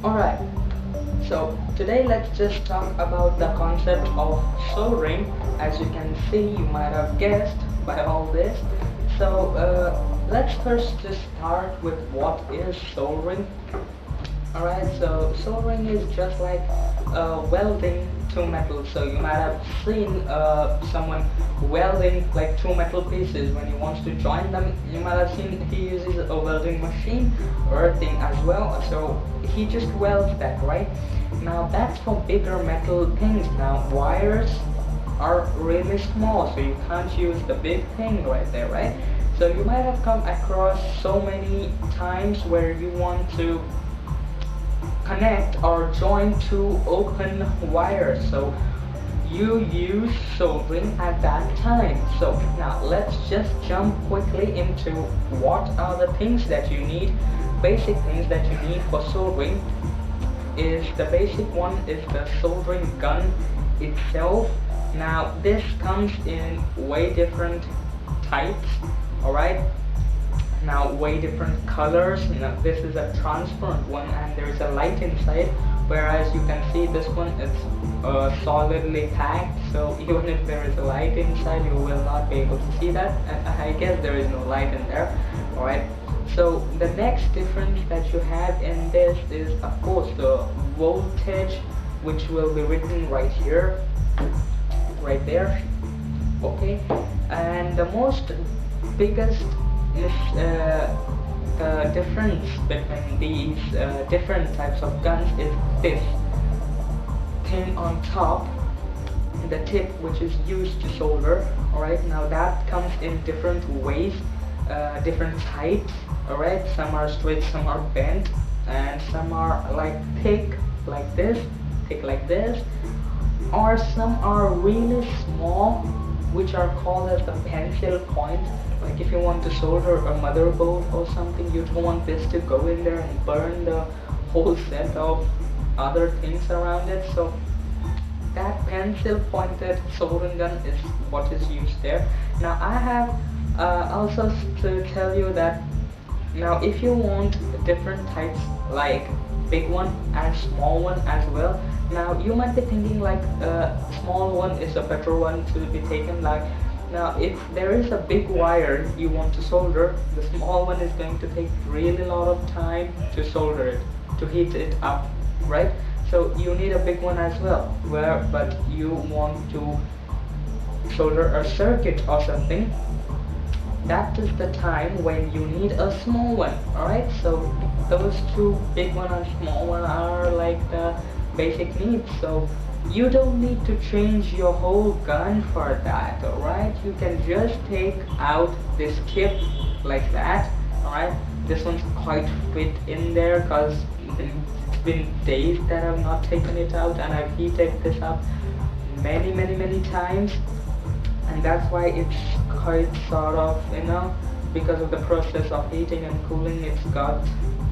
Alright, so today let's just talk about the concept of soldering. As you can see, you might have guessed by all this. So let's first just start with what is soldering. Alright, so soldering is just like welding two metals. So you might have seen someone welding like two metal pieces. When he wants to join them, you might have seen he uses a welding machine or a thing as well. So he just welds that, right? Now that's for bigger metal things. Now wires are really small, so you can't use the big thing right there, right? So you might have come across so many times where you want to connect or join two open wires, so you use soldering at that time. So now let's just jump quickly into what are the things that you need. Basic things that you need for soldering is, the basic one is the soldering gun itself. Now this comes in way different types, alright? Now way different colors. Now this is a transparent one and there is a light inside, whereas you can see this one is solidly packed, so even if there is a light inside you will not be able to see that. I guess there is no light in there. Alright, so the next difference that you have in this is of course the voltage, which will be written right here, right there. Okay, and the most biggest is the difference between these different types of guns is this thing on top, the tip, which is used to solder. Alright, now that comes in different ways, different types. Alright, some are straight, some are bent, and some are like thick like this, or some are really small, which are called as the pencil point. Like if you want to solder a motherboard or something, you don't want this to go in there and burn the whole set of other things around it. So that pencil pointed soldering gun is what is used there. Now I have also to tell you that now if you want different types, like big one and small one as well. Now you might be thinking like small one is a better one to be taken. Like now if there is a big wire you want to solder, the small one is going to take really lot of time to solder it, to heat it up, right? So you need a big one as well, but you want to solder a circuit or something, that is the time when you need a small one. Alright, so those two, big one and small one, are like the basic needs. So you don't need to change your whole gun for that. Alright, you can just take out this tip like that. Alright, this one's quite fit in there because it's been days that I've not taken it out, and I've heated this up many times, and that's why it's quite sort of, you know, because of the process of heating and cooling, it's got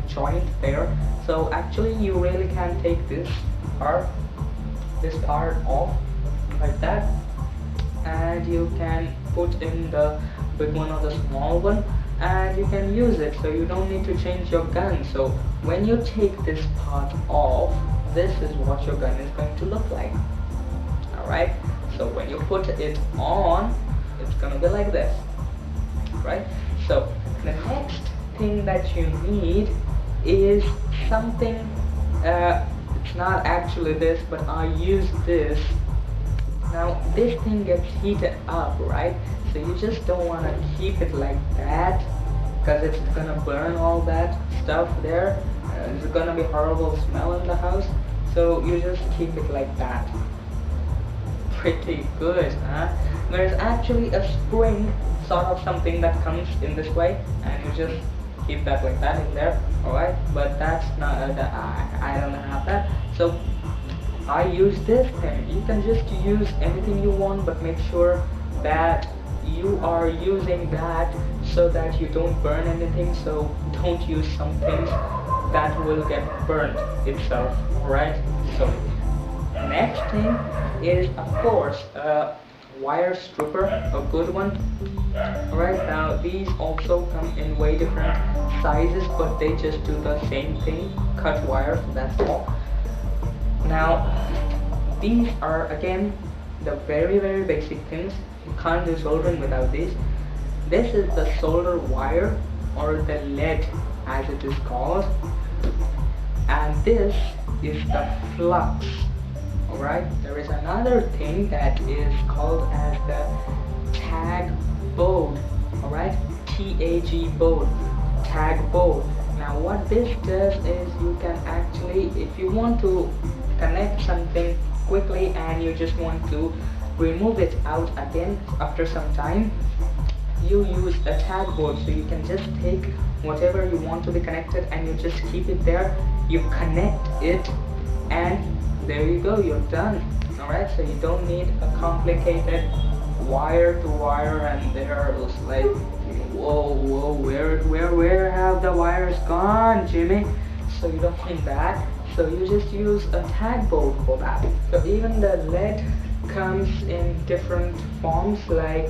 joint there. So actually you really can take this part off like that, and you can put in the big one or the small one, and you can use it. So you don't need to change your gun. So when you take this part off, this is what your gun is going to look like. Alright, so when you put it on, it's gonna be like this, right? So the next thing that you need is something, it's not actually this, but I use this. Now this thing gets heated up, right? So you just don't want to keep it like that, because it's gonna burn all that stuff there. It's gonna be horrible smell in the house. So you just keep it like that. Pretty good, huh? There's actually a spring, sort of something that comes in this way, and you just keep that like that in there. Alright, but that's not I don't have that, so I use this thing. You can just use anything you want, but make sure that you are using that so that you don't burn anything. So don't use some things that will get burned itself. Alright, so next thing is of course a wire stripper, a good one. Alright, now these also come in way different sizes, but they just do the same thing, cut wires, that's all. Now these are again the very basic things. You can't do soldering without these. This is the solder wire, or the lead as it is called, and this is the flux. Alright, there is another thing that is called as the tag board. Alright, TAG board, tag board. Now what this does is you can actually, if you want to connect something quickly and you just want to remove it out again after some time, you use a tag board. So you can just take whatever you want to be connected and you just keep it there, you connect it, and there you go, you're done. Alright, so you don't need a complicated wire to wire, and there was like, whoa, where have the wires gone, Jimmy? So you don't need that, so you just use a tag board for that. So even the lead comes in different forms, like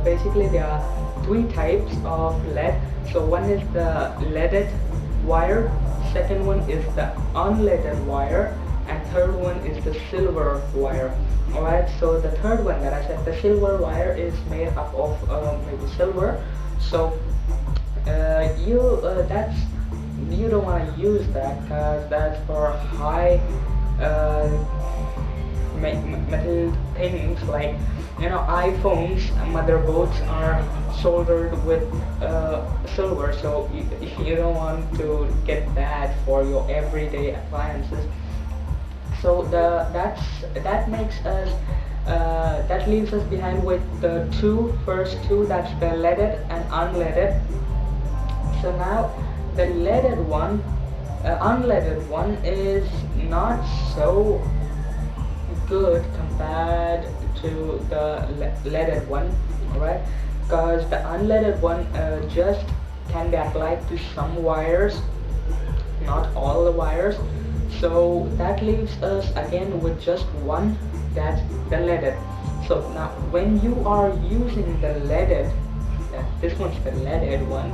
basically there are 3 types of lead. So one is the leaded wire, second one is the unleaded wire, and third one is the silver wire. Alright, so the third one that I said, the silver wire, is made up of maybe silver. So you don't want to use that, because that's for high metal things, like iPhones motherboards are soldered with silver, so you don't want to get that for your everyday appliances. So that makes us that leaves us behind with the first two, that's the leaded and unleaded. So now the leaded one, unleaded one is not so good compared to the leaded one, alright, because the unleaded one just can be applied to some wires, not all the wires. So that leaves us again with just one, that's the leaded. So now when you are using the leaded, this one's the leaded one,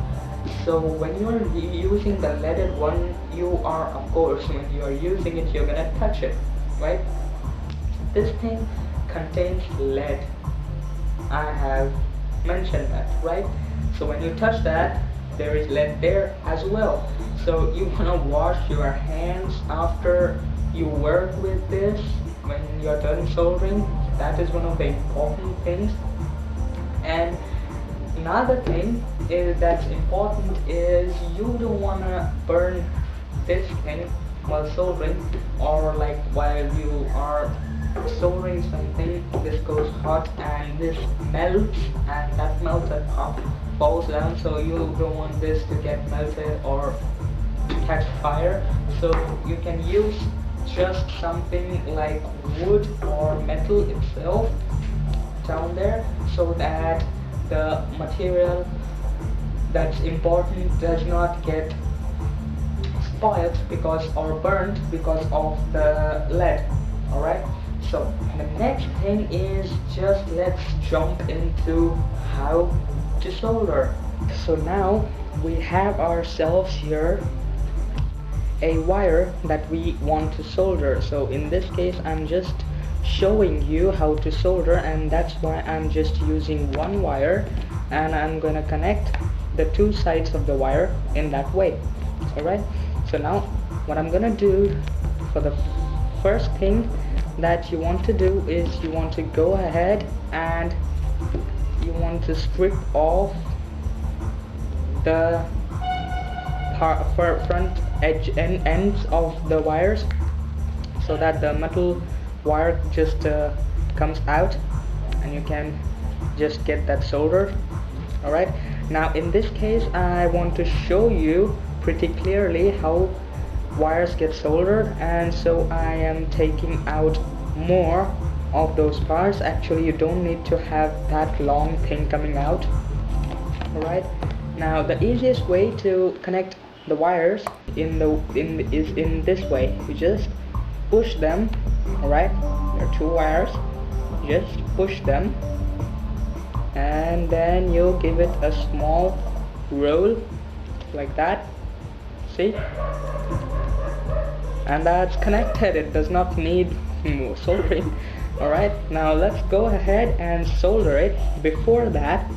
so when you are using the leaded one, you are, of course, when you are using it, you're gonna touch it, right? This thing contains lead, I have mentioned that, right? So when you touch that, there is lead there as well. So you want to wash your hands after you work with this, when you're done soldering. That is one of the important things. And another thing that's important is you don't want to burn this thing while soldering, or like while you are soldering something, this goes hot and this melts, and that melted part falls down, so you don't want this to get melted or catch fire. So you can use just something like wood or metal itself down there, so that the material that's important does not get spoiled because, or burnt because of the lead. Alright, so the next thing is, just let's jump into how to solder. So now we have ourselves here a wire that we want to solder. So in this case I'm just showing you how to solder, and that's why I'm just using one wire, and I'm gonna connect the two sides of the wire in that way. Alright, so now what I'm gonna do, for the first thing that you want to do is you want to go ahead and you want to strip off the front edge and ends of the wires, so that the metal wire just comes out and you can just get that soldered. Alright, now in this case I want to show you pretty clearly how wires get soldered, and so I am taking out more of those parts. Actually you don't need to have that long thing coming out. Alright, now the easiest way to connect the wires is in this way. You just push them. Alright, there are two wires, just push them and then you give it a small roll like that. See, and that's connected. It does not need more soldering. Alright, now let's go ahead and solder it. Before that,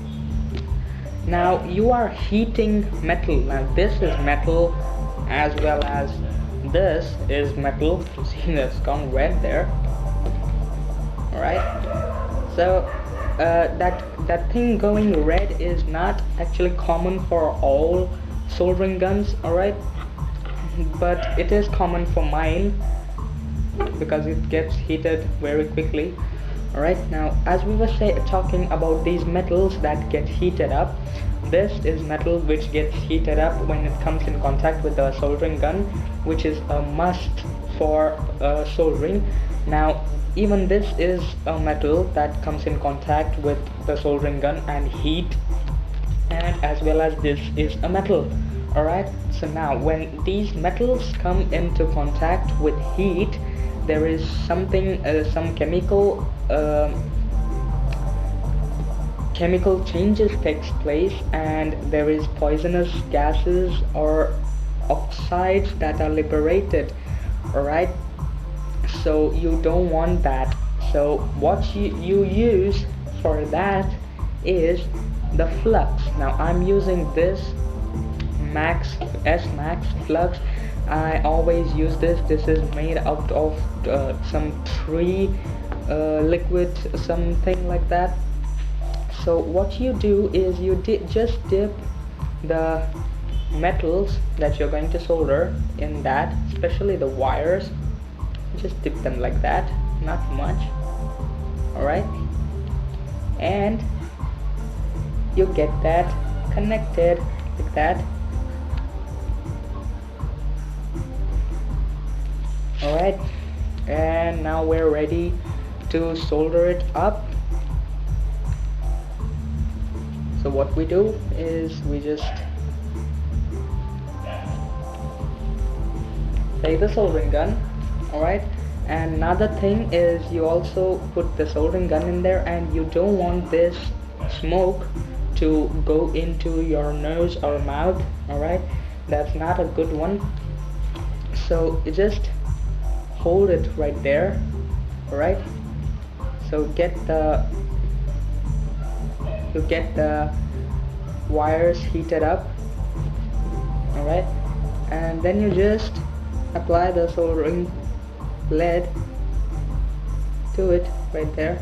now you are heating metal. Now this is metal, as well as this is metal. You see that's gone red there. Alright, so that thing going red is not actually common for all soldering guns, alright, but it is common for mine because it gets heated very quickly. Alright, now as we were talking about these metals that get heated up, this is metal which gets heated up when it comes in contact with the soldering gun, which is a must for soldering. Now even this is a metal that comes in contact with the soldering gun and heat, and as well as this is a metal. Alright, so now when these metals come into contact with heat, there is something, some chemical changes takes place, and there is poisonous gases or oxides that are liberated. Alright, so you don't want that. So what you use for that is the flux. Now I'm using this S-Max flux. I always use this. This is made out of some tree liquid, something like that. So what you do is you just dip the metals that you're going to solder in that, especially the wires. Just dip them like that, not much. Alright, and you get that connected like that. Alright, and now we're ready to solder it up. So what we do is we just take the soldering gun. Alright, and another thing is you also put the soldering gun in there, and you don't want this smoke to go into your nose or mouth. Alright, that's not a good one. So you just hold it right there. Alright, so you get the wires heated up. Alright, and then you just apply the soldering lead to it right there.